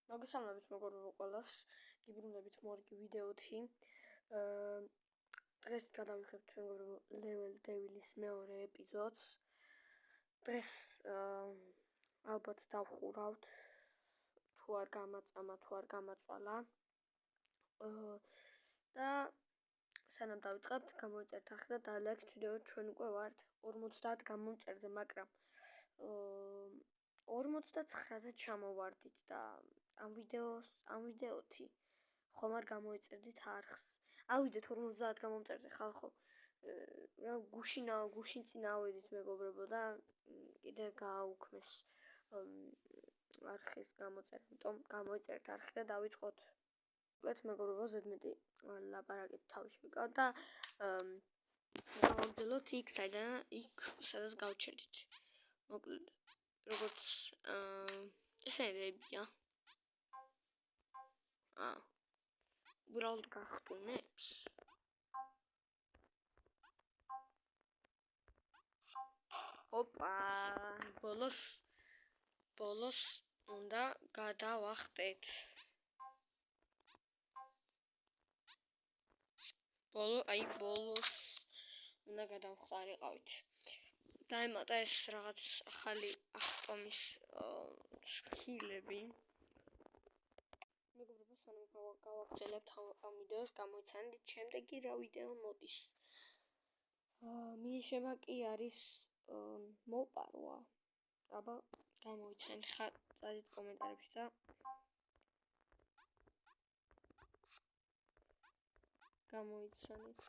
მოგესალმებით მეგობრებო ყველას, გიბრუნდებით მორიგი ვიდეოთი. დღეს გადავიხებთ მეგობრებო Level Devil-ის მეორე ეპიზოდს. დღეს ალბათ დავხურავთ, თუ არ გამაწამა, თუ არ გამაწვალა. და სანამ დავიწყებთ, გამოიწერთ ახლა და ლაიქს ვიდეო, ჩვენ უკვე ვართ 50 გამომწერზე, მაგრამ 49-ზე ჩამოვარდით და ამ ვიდეოთი ხომ არ გამოიწერდით არხს. ავიდეთ 50 გამომწერზე ხალხო. რა გუშინ წინ ავედით მეგობრებო და კიდე გააუქმეს არხის გამოწერა. იმიტომ გამოიწერთ არხი და დავიწყოთ. უკეთ მეგობრებო ზედმეტი ლაპარაკით თავში ვიკავ და გავაგრძელოთ იქ სადაც გავჩერდით. მოკლედ როგორც ეს ერებია. უბრალოდ გახტუნებს. ოპა, ბოლოს უნდა გადავახტეთ. ბოლოს უნდა გადავხარიყავით. დაემატა ეს რაღაც ახალი ახტომის სკილები. მეგობრებო, სანამ გავაგრძელებთ ამ ვიდეოს, გამოიცანით შემდეგი რა ვიდეო მოდის. მინიშება კი არის მოპარვა. აბა, გამოიცანით, წერით კომენტარებში და გამოიცანით.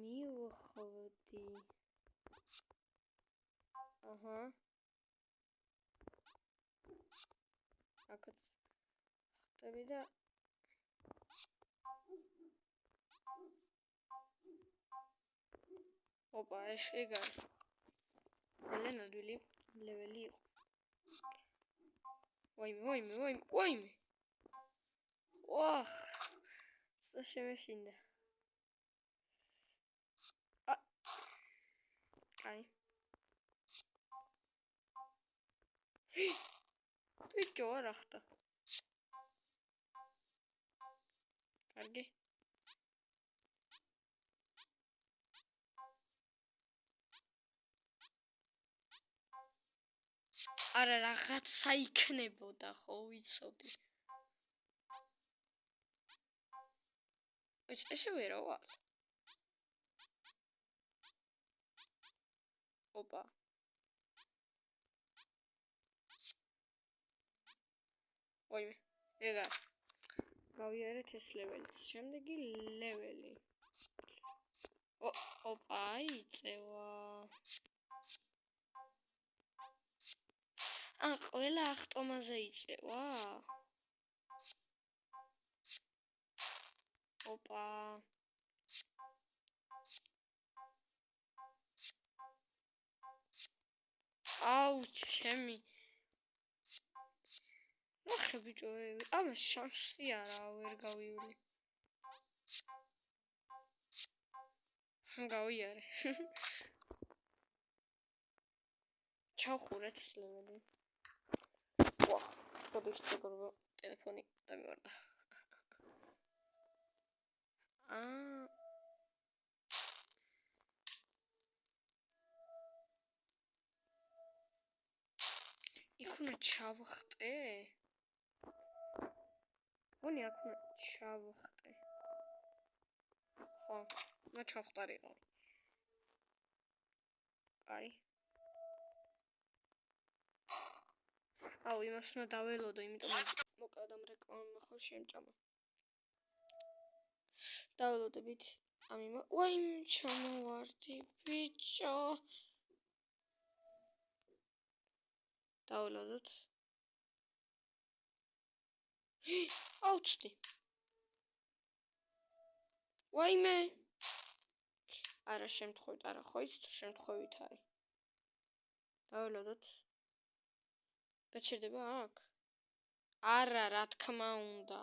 მივხვდი. აქაც ხტები და ოპა, ეს ეგ არის. ნადვილი ლეველი იყო. ვაიმე. და შემეშინდა. აი. ბიჭო, არა ხტა. კარგი. არა რაღაცა იქნებოდა, ხო ვიცოდი. ესე ვერა ვარ. ოპა. ვაიმე, ეგა. გავიარეთ ეს ლეველი. შემდეგი ლეველი. ოპა, იწევა. ყველა ახტომაზე იწევა? ოპა. ჩემი. ნახე ბიჭო, ამას შანსი არა, ვერ გავივლი. გავიარე. ჩავხურეთ ლეველი. გადავშტო ტელეფონი დამივარდა. იქ უნდა ჩავხტე? ვონი აქ უნდა ჩავხტე. ხო, უნდა ჩავხტარიყავ. აი. იმას უნდა დაველოდო, იმიტომ მოკავდა რეკლამა ხო შემჭამა. დაველოდებით ჩამოვარდი ბიჭო. დაველოდოთ. აუცდი. ვაიმე. არა შემთხვევით, არა ხო იცით შემთხვევით არის. დაველოდოთ. გაჩერდება აქ? არა, რა თქმა უნდა.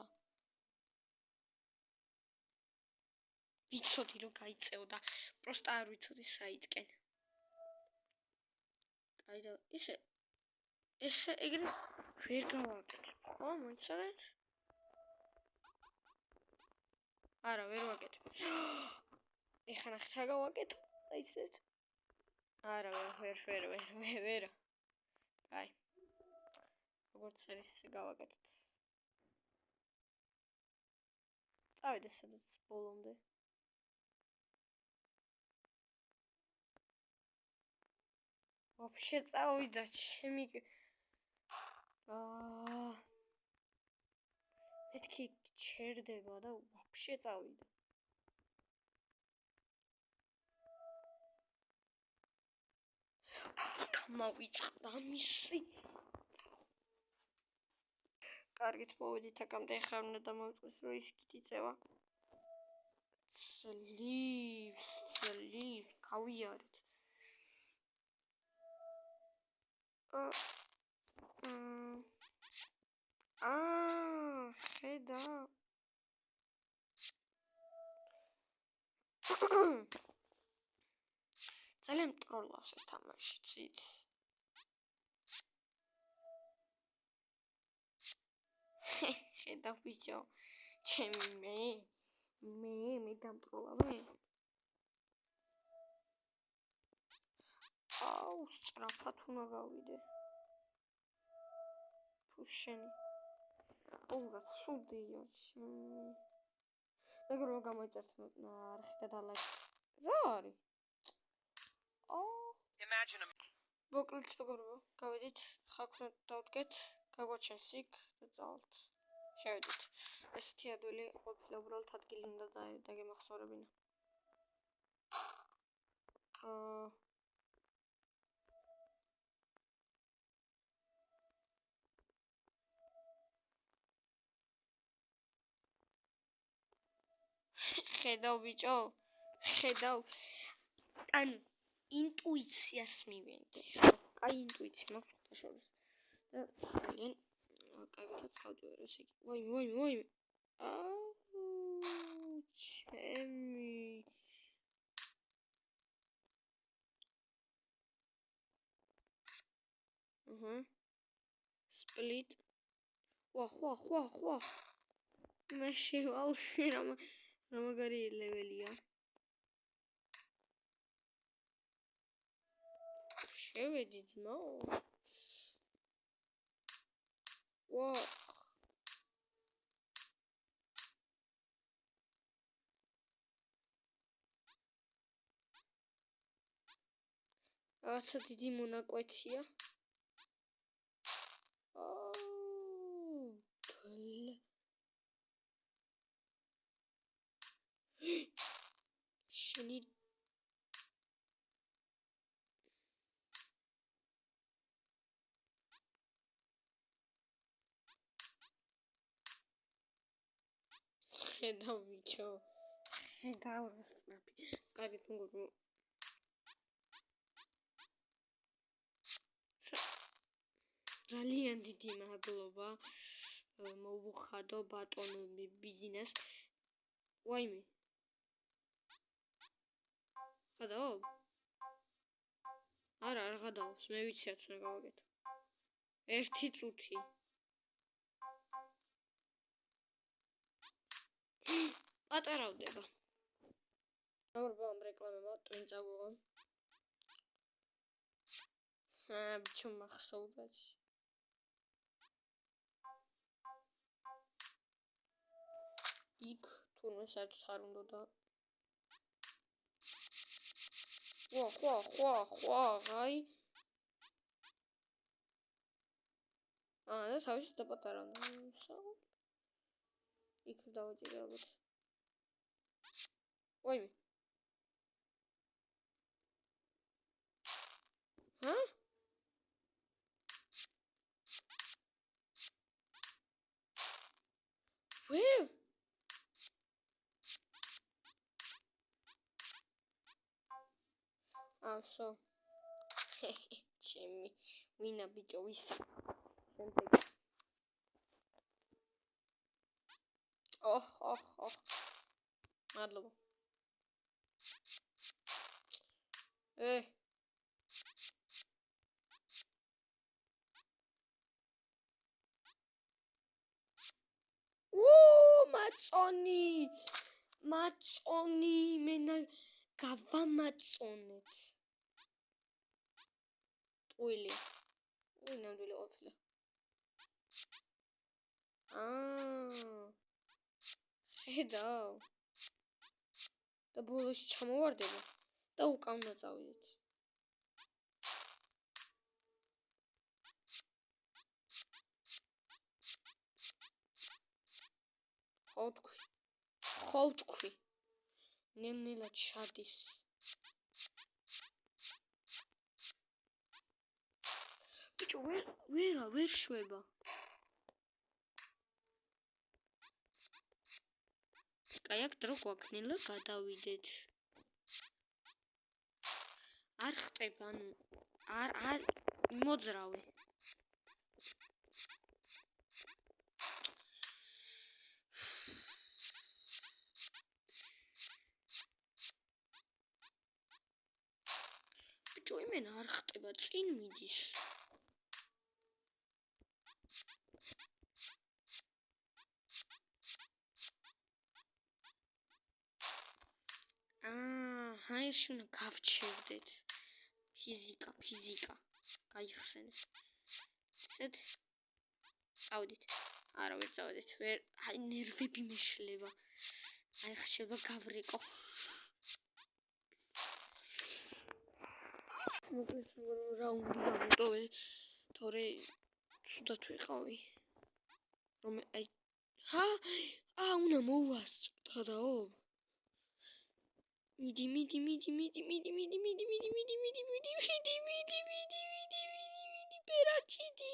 ვიცოდი რომ გაიწევდა. პროსტა არ ვიცოდი საიდკენ. აი და ისე ესე ეგრე ვერ გავაკეთებ. ხო, მოიცადეთ? არა, ვერ ვაკეთებ. ეხლა ნახეთ რა გავაკეთო. აი ესეთ. არა, ვერ. აი. როგორც არის ესე გავაკეთოთ. წავიდე სადაც ბოლომდე. Вообще წავიდა ჩემი მეთქი ჩერდება და вообще წავიდა. გამავიწყდა მისი. კარგით მოვედით აქამდე ახლა უნდა დამოვიწყოს რომ ისკით იწევა. ძლივს გავიარეთ. ხედა. ძალიან მტროლავს ეს თამაში, ცით. ხედა ბიჭო, ჩემი მე დამტროლავე. აუ, სწრაფად უნდა გავიდე. ფუშენი. რა ცუდია ჩემი. როგორ გამოიწერთ არხი და ლაიქს. რა არის? მოკლედ როგორ გავედით, ხალხს დავდგეთ, გაგვაჩენს იქ და წავალთ. შევედით. ესეთი ადვილი ყოფილა უბრალოდ ადგილი უნდა დაგემახსოვრებინა. ხედავ ბიჭო, ხედავ. ანუ ინტუიციას მივენდი. აი ინტუიცია მაქვს ხოთაშორის. და ძალიან კარგად გავდივარ ესე იგი. ვაიმე. ჩემი. Split. ვა. მე შევავშე რა მაგარი ლეველია. შევედი ძმაო. ვა. რაღაცა დიდი მონაკვეთია. შენი ხედავ ბიჭო. ხედავ რა სწრაფი. კარგით მოგო. ძალიან დიდი მადლობა. მოვუხადო ბატონ ბიზნეს. ვაიმე. გადაო? არა, არ გადაობს. მე ვიცი რაც უნდა გავაკეთო. 1 წუთი. პატარავდება. როგორ რეკლამა ტვინ წაგვიღო. ბიჭო მახსოვდა. იქ თურმე საერთოდ არ უნდა და ვა, აი. და თავის დაპატარავდა. იქ დავაჭირე ალბათ. ვაიმე. Where? So. ჩემი ვინა ბიჭო ვისა. შემდეგ. მადლობა. მაწონი მენა გავამაწონეთ ტვილი ნამდვილი ყოფილა ხედავ და ბოლოში ჩამოვარდება და უკან უნდა წავიდეთ ხო თქვი ნელ-ნელა ჩადის ბიჭო ვერ შვება კაი აქ დრო გვაქვს ნელა გადავიდეთ არ ხტება ანუ არ მოძრავე ბიჭო იმენა არ ხტება წინ მიდის ჰაერში უნდა გავჩერდეთ ფიზიკა გაიხსენეთ ესეთ წავდით არა ვერ წავდით ვერ აი ნერვები მეშლება აი ხდება გავრეკო მოკლედ რაუნდი გამოტოვე თორე სუდათ ვიყავი რომ აი უნდა მოვასწრდაო მიდი პერაჩიდი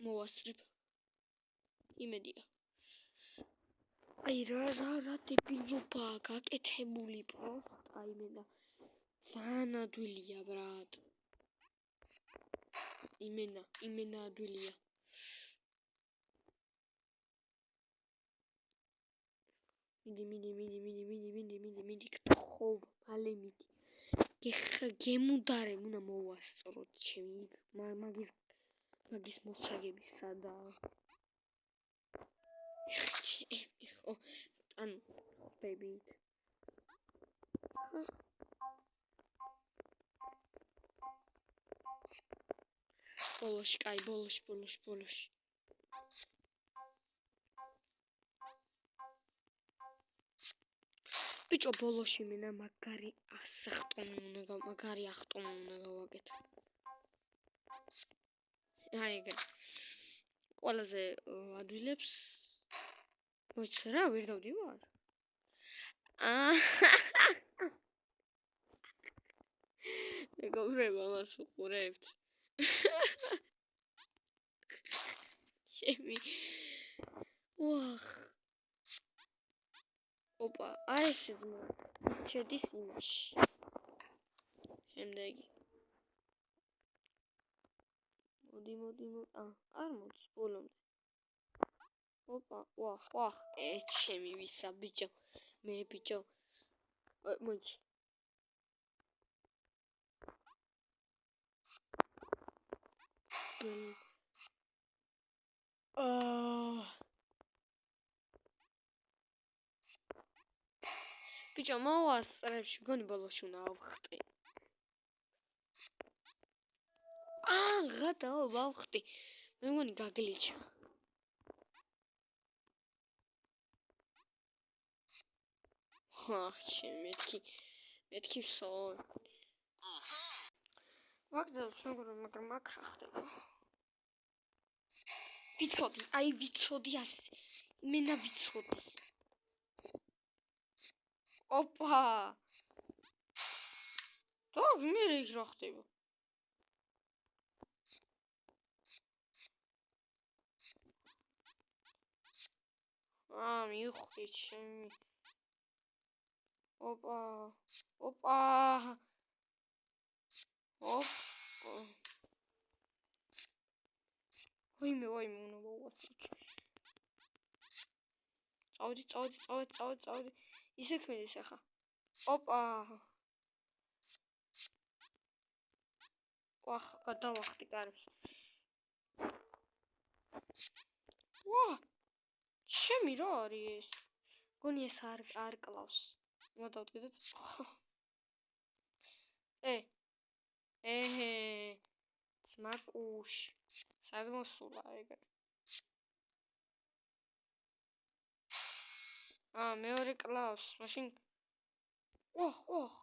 მოვასწრებ იმედია აი რა დებილობაა გაკეთებული პროსტა იმენა ძალიან ადვილია ბრატ იმენა ადვილია მიდი ხო მალე მიდი გემუდარე უნდა მოვასწროთ ჩემი მაგის მოსაგები სადაა ხო ანუ ხდებით ბოლოში კაი ბოლოში ბიჭო ბოლოში მენა მაგარი ახტომი უნდა გავაკეთო აი ეგრე ყველაზე ადვილებს მოიცა რა ვერ დავდივარ მეგობრებო ამას უყურებთ ჩემი ვახ ოპა აი ეს შედის იმაში შემდეგი მოდი არ მოდის ბოლომდე ოპა ვახ ჩემი ვისა ბიჭო მე ბიჭო მოდი ბიჭო მოვასწრებში გონი ბოლოში უნდა ავხტი ღადაო ვავხტი მე მგონი გაგლიჩა მეთქი ვსოლ ვაგზავნე მაგრამ აქ რა ხდება ვიცოდი იმენა ვიცოდი ოპა და მე რა ხდება მივხვდი ჩემი ოპა ვაიმე უნდა მოვასწრო წავდი ისეთ მედის ახლა ოპა ვახ, გადავახტი კარებს. ვა! ჩემი რა არის ეს? გონი ეს არ კლავს. მოდავდგეთ. ეჰე. ძმაკუშ. სად მოსულა ეგრე? მეორე კლავს. მაშინ ოხ.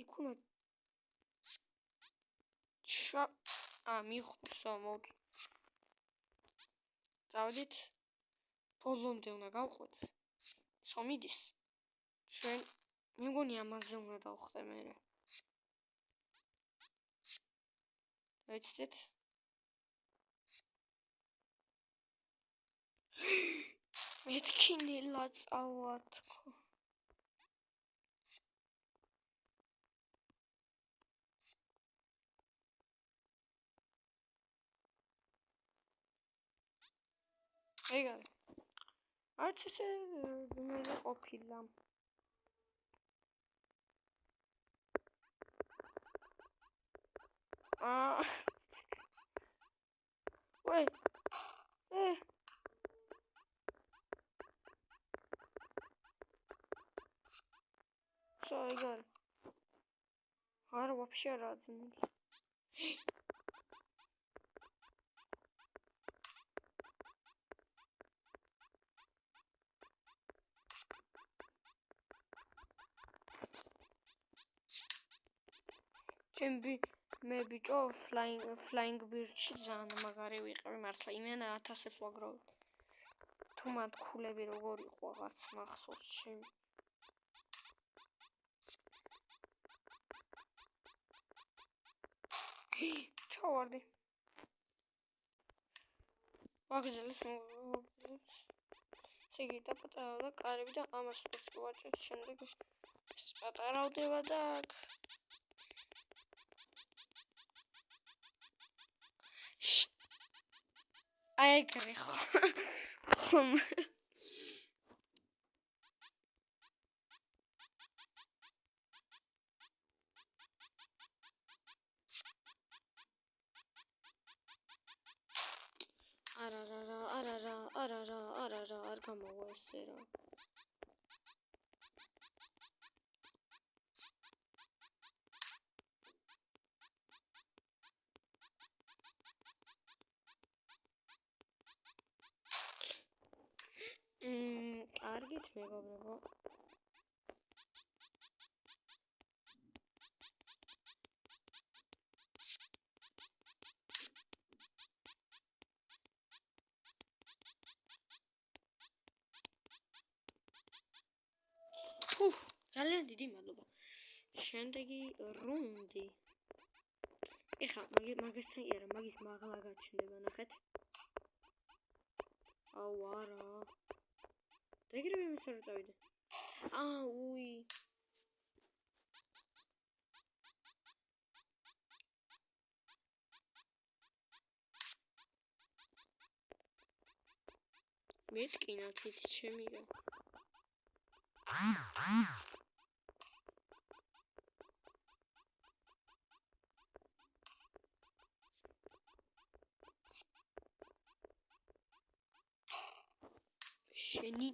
იქ უნდა მიხსოვს მოდ. წავედით. ბოლომდე უნდა გავყვეთ. სომიდის. ჩვენ მე მგონი ამაზე უნდა დავხტე მე. ეცეთ. მეთქინილა წავათქო. ეგარ. არც ესე მე ყოფილა. ვე. Всё, ეგარ. არა, вообще არ აძინებს. მე ბიჭო flying bird-ში ძალიან მაგარი ვიყავი მართლა იმენა 1000-ს ვაგროვე. თუ მათ ქულები როგორ იყო რაღაც მახსოვს ჩემი. ჩავარდი. ვაგზელს სიგი და კარები და ამას ვაჭრეთ შემდეგ პატარავდება და ეგრე ხომ არა არ გამოვა ესე რა კარგით მეგობრებო ძალიან დიდი მადლობა. შემდეგი რუნდი. ეხლა მაგასთან კი არა, მაგის მაღლა გაჩნდება, ნახეთ. აუ არა. ეგრევე იმის არ წავიდე. უი. მეთკინა თითი ჩემია. შენი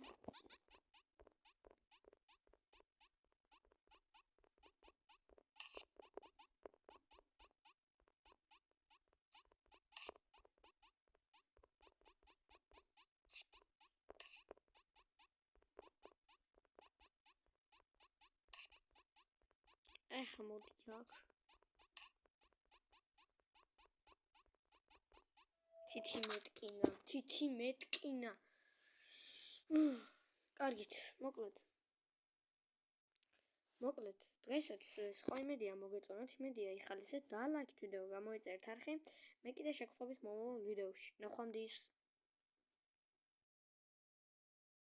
ეხა მოდით აქ თითი მეტკინა კარგით მოკლედ დღესაც სხვა იმედია მოგეწონათ იმედია იხალისეთ და ლაიქით ვიდეო გამოიწერთ არხი მე კიდე შეგხვდებით მომავალ ვიდეოში ნახვამდის